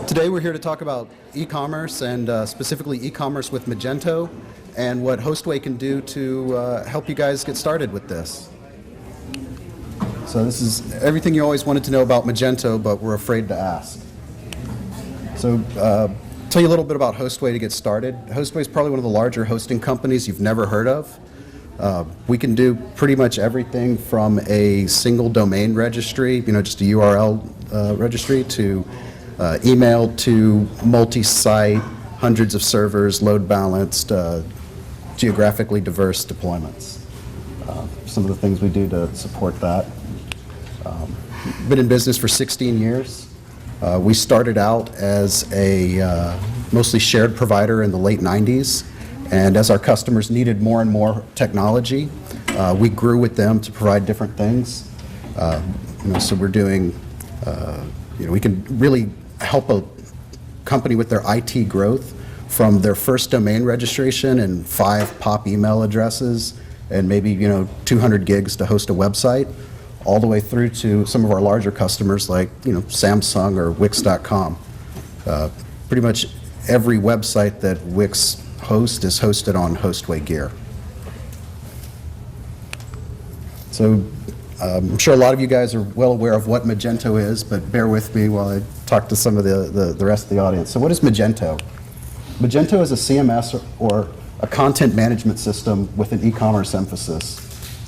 Today we're here to talk about e-commerce and specifically e-commerce with Magento and what Hostway can do to help you guys get started with this. So this is everything you always wanted to know about Magento, but were afraid to ask. So tell you a little bit about Hostway to get started. Hostway is probably one of the larger hosting companies you've never heard of. We can do pretty much everything from a single domain registry, just a URL registry, to email, to multi-site, hundreds of servers, load balanced, geographically diverse deployments. Some of the things we do to support that. Been in business for 16 years. We started out as a mostly shared provider in the late 90s, and as our customers needed more and more technology, we grew with them to provide different things. So we're doing, we can really help a company with their IT growth from their first domain registration and 5 POP email addresses and maybe 200 gigs to host a website, all the way through to some of our larger customers like Samsung or Wix.com. Pretty much every website that Wix hosts is hosted on Hostway gear. So I'm sure a lot of you guys are well aware of what Magento is, but bear with me while I talk to some of the rest of the audience. So what is Magento? Magento is a CMS or a content management system with an e-commerce emphasis.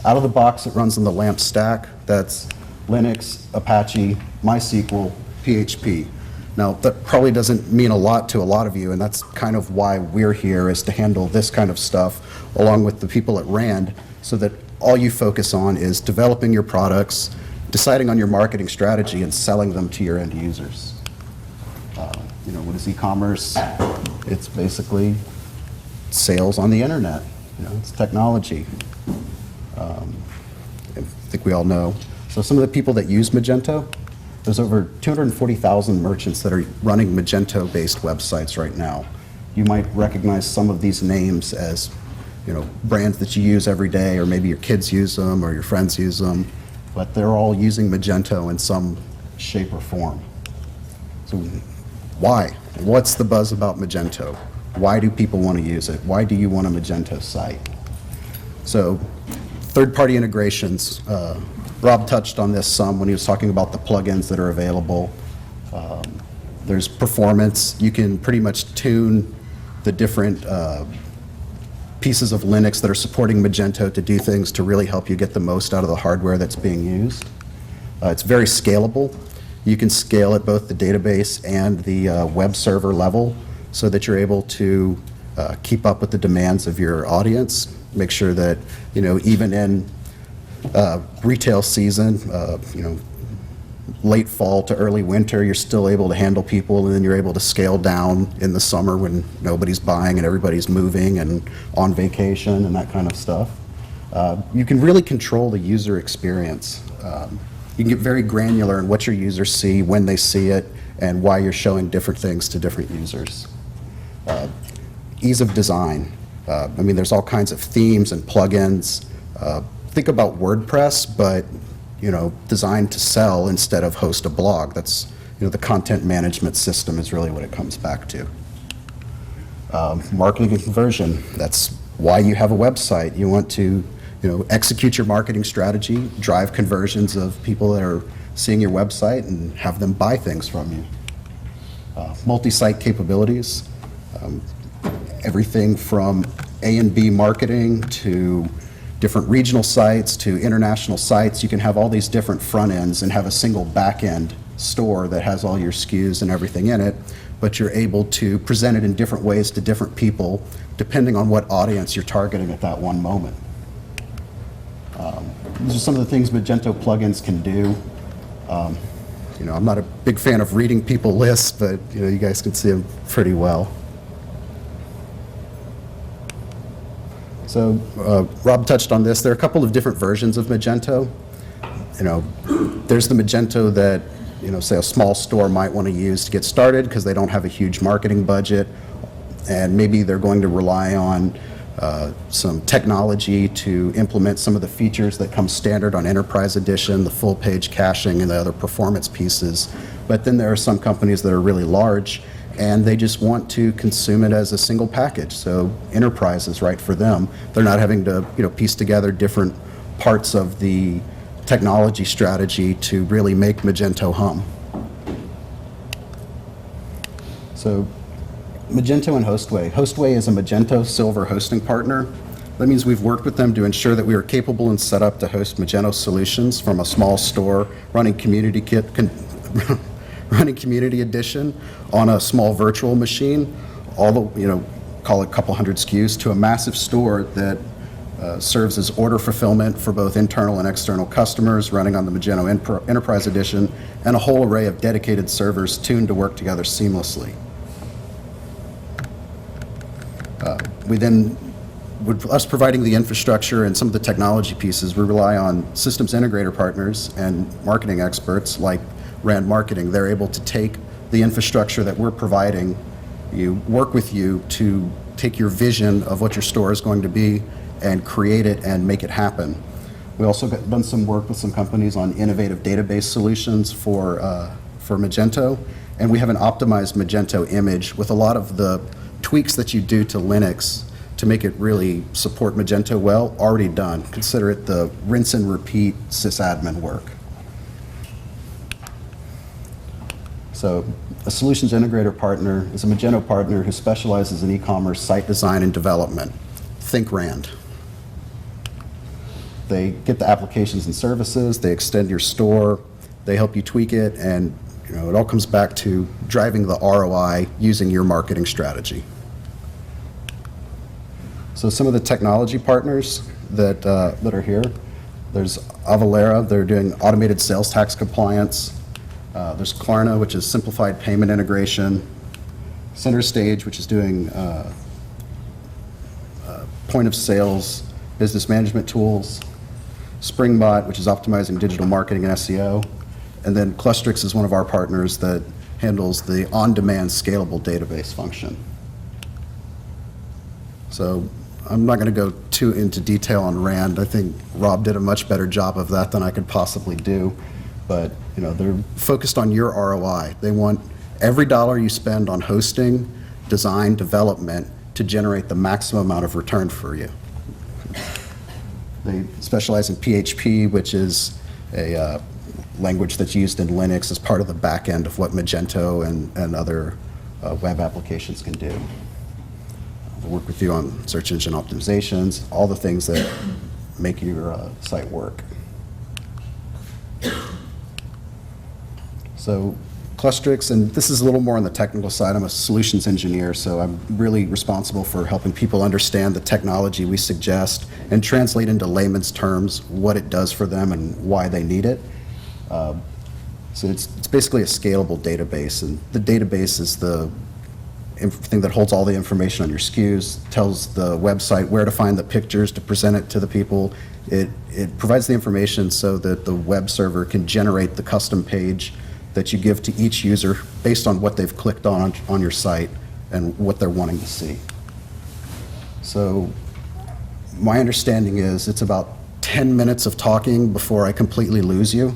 Out of the box, it runs on the LAMP stack. That's Linux, Apache, MySQL, PHP. Now, that probably doesn't mean a lot to a lot of you, and that's kind of why we're here, is to handle this kind of stuff along with the people at Rand, so that all you focus on is developing your products, deciding on your marketing strategy, and selling them to your end users. What is e-commerce? It's basically sales on the internet. It's technology. I think we all know. So some of the people that use Magento, there's over 240,000 merchants that are running Magento-based websites right now. You might recognize some of these names as brands that you use every day, or maybe your kids use them or your friends use them, but they're all using Magento in some shape or form. So why? What's the buzz about Magento? Why do people want to use it? Why do you want a Magento site? So third-party integrations. Rob touched on this some when he was talking about the plugins that are available. There's performance. You can pretty much tune the different pieces of Linux that are supporting Magento to do things to really help you get the most out of the hardware that's being used. It's very scalable. You can scale at both the database and the web server level so that you're able to keep up with the demands of your audience. Make sure that, even in retail season, late fall to early winter, you're still able to handle people, and then you're able to scale down in the summer when nobody's buying and everybody's moving and on vacation and that kind of stuff. You can really control the user experience. You can get very granular in what your users see, when they see it, and why you're showing different things to different users. Ease of design. There's all kinds of themes and plugins. Think about WordPress, but designed to sell instead of host a blog. That's the content management system is really what it comes back to. Marketing and conversion. That's why you have a website. You want to execute your marketing strategy, drive conversions of people that are seeing your website, and have them buy things from you. Multi-site capabilities. Everything from A and B marketing to different regional sites to international sites. You can have all these different front ends and have a single back end store that has all your SKUs and everything in it, but you're able to present it in different ways to different people depending on what audience you're targeting at that one moment. These are some of the things Magento plugins can do. I'm not a big fan of reading people lists, but you guys can see them pretty well. So Rob touched on this. There are a couple of different versions of Magento. There's the Magento that say a small store might want to use to get started because they don't have a huge marketing budget, and maybe they're going to rely on some technology to implement some of the features that come standard on Enterprise Edition, the full page caching and the other performance pieces, But then there are some companies that are really large, and they just want to consume it as a single package. So enterprise is right for them. They're not having to, piece together different parts of the technology strategy to really make Magento hum. So Magento and Hostway. Hostway is a Magento Silver hosting partner. That means we've worked with them to ensure that we are capable and set up to host Magento solutions from a small store running Community Edition on a small virtual machine, all the, call it a couple hundred SKUs, to a massive store that serves as order fulfillment for both internal and external customers running on the Magento Enterprise Edition, and a whole array of dedicated servers tuned to work together seamlessly. We then, with us providing the infrastructure and some of the technology pieces, we rely on systems integrator partners and marketing experts like Rand Marketing. They're able to take the infrastructure that we're providing, work with you to take your vision of what your store is going to be and create it and make it happen. We also done some work with some companies on innovative database solutions for Magento, and we have an optimized Magento image with a lot of the tweaks that you do to Linux to make it really support Magento well, already done. Consider it the rinse and repeat sysadmin work. So a solutions integrator partner is a Magento partner who specializes in e-commerce site design and development. Think Rand. They get the applications and services, they extend your store, they help you tweak it, and it all comes back to driving the ROI using your marketing strategy. So some of the technology partners that are here, there's Avalara, they're doing automated sales tax compliance. There's Klarna, which is simplified payment integration. Center Stage, which is doing point of sales business management tools. Springbot, which is optimizing digital marketing and SEO. And then Clustrix is one of our partners that handles the on-demand scalable database function. So I'm not going to go too into detail on Rand. I think Rob did a much better job of that than I could possibly do. But they're focused on your ROI. They want every dollar you spend on hosting, design, development to generate the maximum amount of return for you. They specialize in PHP, which is a language that's used in Linux as part of the back end of what Magento and other web applications can do. They work with you on search engine optimizations, all the things that make your site work. So Clustrix, and this is a little more on the technical side. I'm a solutions engineer, so I'm really responsible for helping people understand the technology we suggest and translate into layman's terms what it does for them and why they need it. So it's basically a scalable database, and the database is the thing that holds all the information on your SKUs, tells the website where to find the pictures to present it to the people. It provides the information so that the web server can generate the custom page that you give to each user based on what they've clicked on your site and what they're wanting to see. So my understanding is it's about 10 minutes of talking before I completely lose you.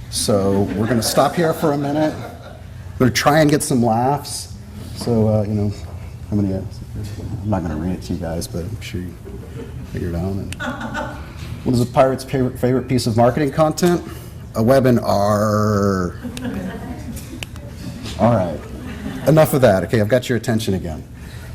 So we're going to stop here for a minute. I'm going to try and get some laughs. So, how many? I'm not going to read it to you guys, but I'm sure you figure it out. And what is a pirate's favorite piece of marketing content? A webinar. All right, enough of that. Okay, I've got your attention again.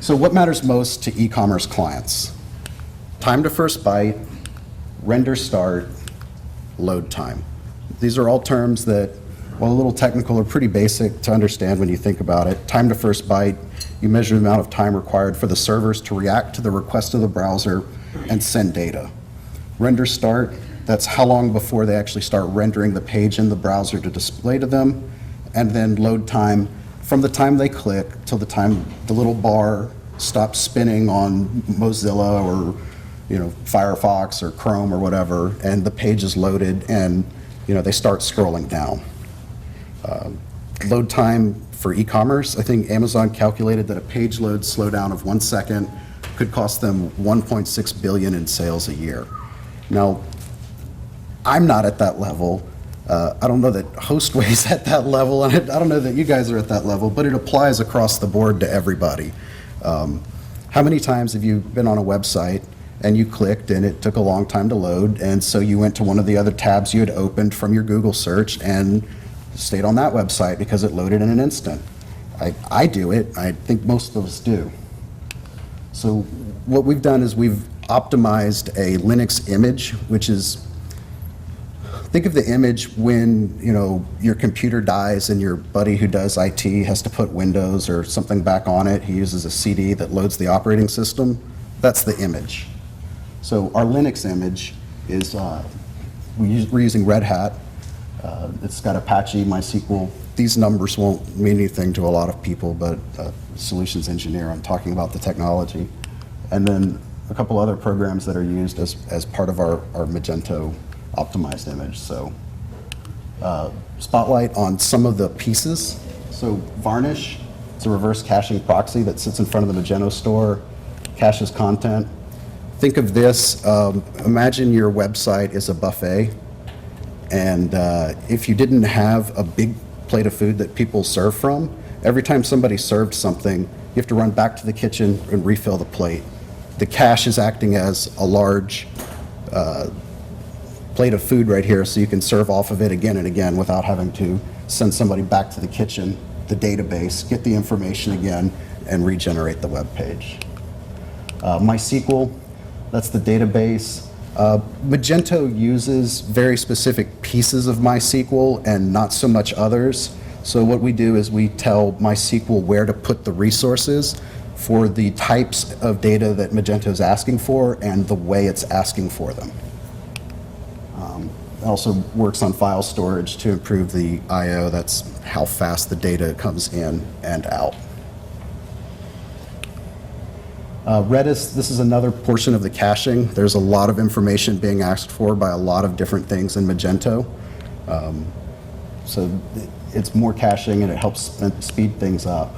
So what matters most to e-commerce clients? Time to first byte, render start, load time. These are all terms that, while a little technical, are pretty basic to understand when you think about it. Time to first byte, you measure the amount of time required for the servers to react to the request of the browser and send data. Render start, that's how long before they actually start rendering the page in the browser to display to them. And then load time, from the time they click till the time the little bar stops spinning on Mozilla or Firefox or Chrome or whatever, and the page is loaded and they start scrolling down. Load time for e-commerce, I think Amazon calculated that a page load slowdown of 1 second could cost them $1.6 billion in sales a year. Now, I'm not at that level. I don't know that Hostway's at that level, and I don't know that you guys are at that level, but it applies across the board to everybody. How many times have you been on a website and you clicked and it took a long time to load, and so you went to one of the other tabs you had opened from your Google search and stayed on that website because it loaded in an instant? I do it. I think most of us do. So what we've done is we've optimized a Linux image, which is, think of the image when, you know, your computer dies and your buddy who does IT has to put Windows or something back on it. He uses a CD that loads the operating system. That's the image. So our Linux image is, we're using Red Hat. It's got Apache, MySQL. These numbers won't mean anything to a lot of people, but solutions engineer, I'm talking about the technology. And then a couple other programs that are used as part of our Magento optimized image. So Spotlight on some of the pieces. So Varnish, it's a reverse caching proxy that sits in front of the Magento store, caches content. Think of this, imagine your website is a buffet, and if you didn't have a big plate of food that people serve from, every time somebody served something, you have to run back to the kitchen and refill the plate. The cache is acting as a large plate of food right here, so you can serve off of it again and again without having to send somebody back to the kitchen, the database, get the information again, and regenerate the web page. MySQL, that's the database. Magento uses very specific pieces of MySQL and not so much others. So what we do is we tell MySQL where to put the resources for the types of data that Magento is asking for and the way it's asking for them. It also works on file storage to improve the I/O. That's how fast the data comes in and out. Redis, this is another portion of the caching. There's a lot of information being asked for by a lot of different things in Magento. So it's more caching and it helps speed things up.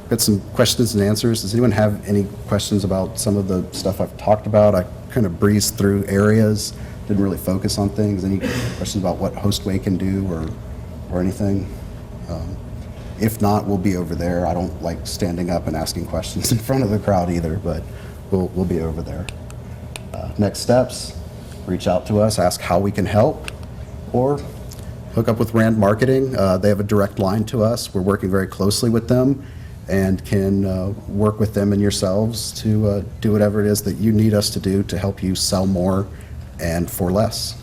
Got some questions and answers. Does anyone have any questions about some of the stuff I've talked about? I kind of breezed through areas, didn't really focus on things. Any questions about what Hostway can do or anything? If not, we'll be over there. I don't like standing up and asking questions in front of the crowd either, but we'll be over there. Next steps, reach out to us, ask how we can help, or hook up with Rand Marketing. They have a direct line to us. We're working very closely with them and can work with them and yourselves to do whatever it is that you need us to do to help you sell more and for less.